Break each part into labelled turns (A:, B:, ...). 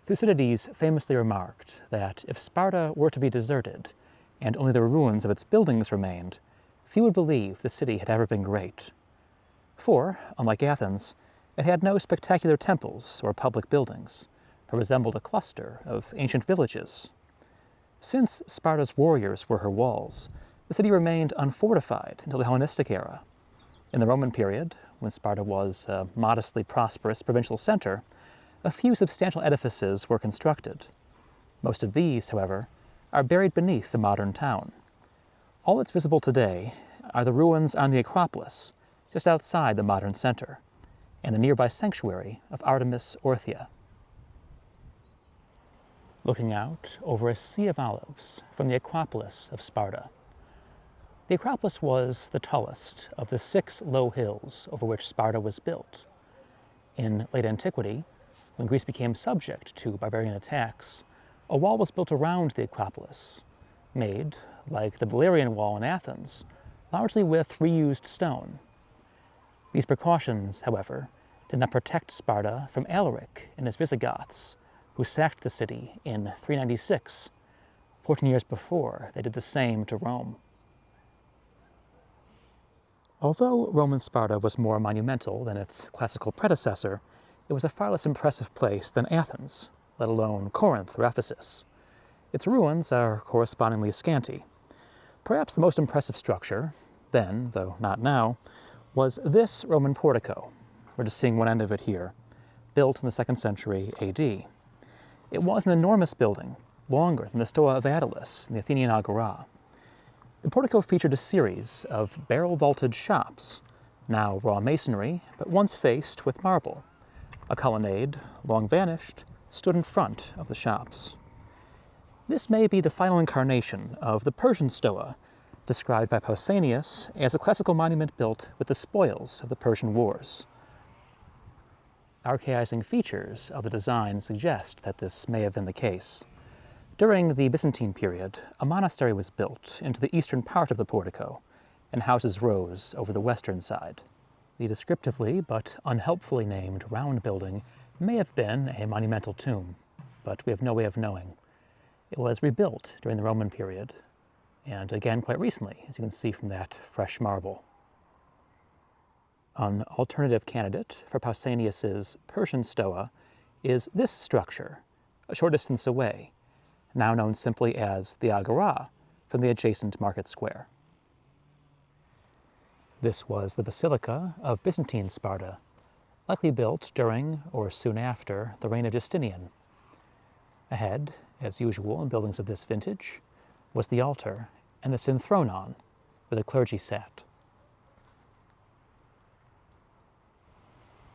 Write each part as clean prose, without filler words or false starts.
A: Thucydides famously remarked that if Sparta were to be deserted and only the ruins of its buildings remained, few would believe the city had ever been great. For, unlike Athens, it had no spectacular temples or public buildings, but resembled a cluster of ancient villages. Since Sparta's warriors were her walls, the city remained unfortified until the Hellenistic era. In the Roman period, when Sparta was a modestly prosperous provincial center, a few substantial edifices were constructed. Most of these, however, are buried beneath the modern town. All that's visible today are the ruins on the Acropolis, just outside the modern center, and the nearby sanctuary of Artemis Orthia. Looking out over a sea of olives from the Acropolis of Sparta. The Acropolis was the tallest of the 6 low hills over which Sparta was built. In late antiquity, when Greece became subject to barbarian attacks, a wall was built around the Acropolis, made, like the Valerian Wall in Athens, largely with reused stone. These precautions, however, did not protect Sparta from Alaric and his Visigoths, who sacked the city in 396, 14 years before they did the same to Rome. Although Roman Sparta was more monumental than its classical predecessor, it was a far less impressive place than Athens, let alone Corinth or Ephesus. Its ruins are correspondingly scanty. Perhaps the most impressive structure, then, though not now, was this Roman portico. We're just seeing one end of it here, built in the 2nd century AD. It was an enormous building, longer than the Stoa of Attalus in the Athenian Agora. The portico featured a series of barrel-vaulted shops, now raw masonry, but once faced with marble. A colonnade, long vanished, stood in front of the shops. This may be the final incarnation of the Persian Stoa, described by Pausanias as a classical monument built with the spoils of the Persian wars. Archaizing features of the design suggest that this may have been the case. During the Byzantine period, a monastery was built into the eastern part of the portico, and houses rose over the western side. The descriptively but unhelpfully named round building may have been a monumental tomb, but we have no way of knowing. It was rebuilt during the Roman period, and again quite recently, as you can see from that fresh marble. An alternative candidate for Pausanias's Persian Stoa is this structure, a short distance away, now known simply as the Agora, from the adjacent market square. This was the Basilica of Byzantine Sparta, likely built during or soon after the reign of Justinian. Ahead, as usual in buildings of this vintage, was the altar and the synthronon, where the clergy sat.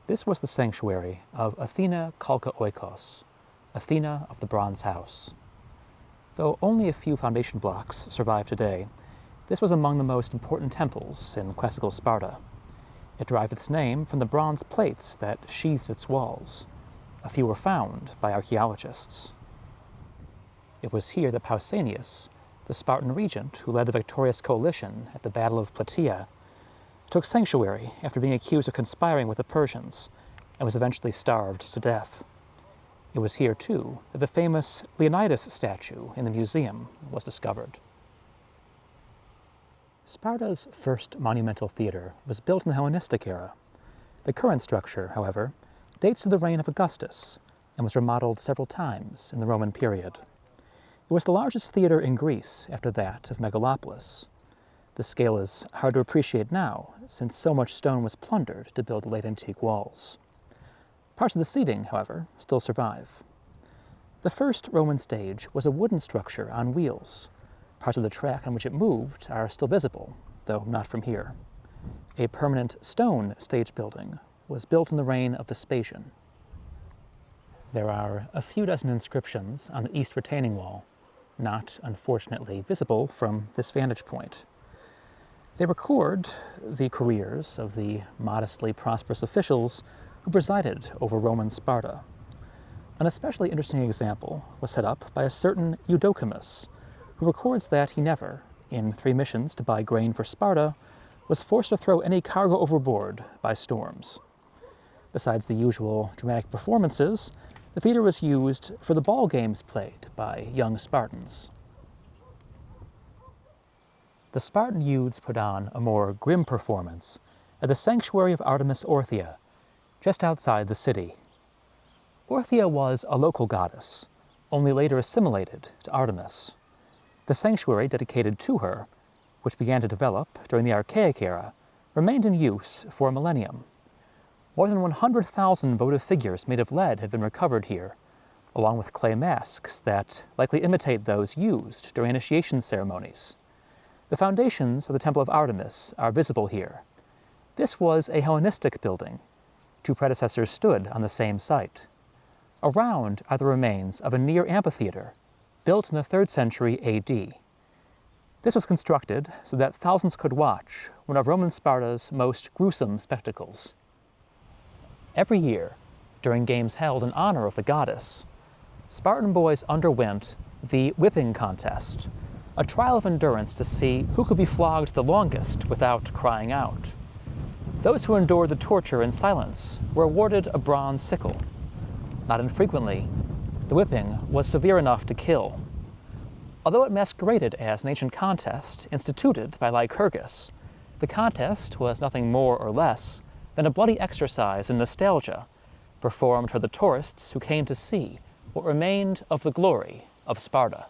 A: This was the sanctuary of Athena Kalka Oikos, Athena of the Bronze House. Though only a few foundation blocks survive today, this was among the most important temples in classical Sparta. It derived its name from the bronze plates that sheathed its walls. A few were found by archaeologists. It was here that Pausanias, the Spartan regent who led the victorious coalition at the Battle of Plataea, took sanctuary after being accused of conspiring with the Persians and was eventually starved to death. It was here, too, that the famous Leonidas statue in the museum was discovered. Sparta's first monumental theater was built in the Hellenistic era. The current structure, however, dates to the reign of Augustus and was remodeled several times in the Roman period. It was the largest theater in Greece after that of Megalopolis. The scale is hard to appreciate now, since so much stone was plundered to build late antique walls. Parts of the seating, however, still survive. The first Roman stage was a wooden structure on wheels. Parts of the track on which it moved are still visible, though not from here. A permanent stone stage building was built in the reign of Vespasian. There are a few dozen inscriptions on the east retaining wall, not, unfortunately, visible from this vantage point. They record the careers of the modestly prosperous officials who presided over Roman Sparta. An especially interesting example was set up by a certain Eudochimus, who records that he never, in 3 missions to buy grain for Sparta, was forced to throw any cargo overboard by storms. Besides the usual dramatic performances, the theater was used for the ball games played by young Spartans. The Spartan youths put on a more grim performance at the sanctuary of Artemis Orthia, just outside the city. Orthia was a local goddess, only later assimilated to Artemis. The sanctuary dedicated to her, which began to develop during the Archaic era, remained in use for a millennium. More than 100,000 votive figures made of lead have been recovered here, along with clay masks that likely imitate those used during initiation ceremonies. The foundations of the Temple of Artemis are visible here. This was a Hellenistic building. Two predecessors stood on the same site. Around are the remains of a near amphitheater built in the 3rd century AD. This was constructed so that thousands could watch one of Roman Sparta's most gruesome spectacles. Every year, during games held in honor of the goddess, Spartan boys underwent the whipping contest, a trial of endurance to see who could be flogged the longest without crying out. Those who endured the torture in silence were awarded a bronze sickle. Not infrequently, the whipping was severe enough to kill. Although it masqueraded as an ancient contest instituted by Lycurgus, the contest was nothing more or less than a bloody exercise in nostalgia performed for the tourists who came to see what remained of the glory of Sparta.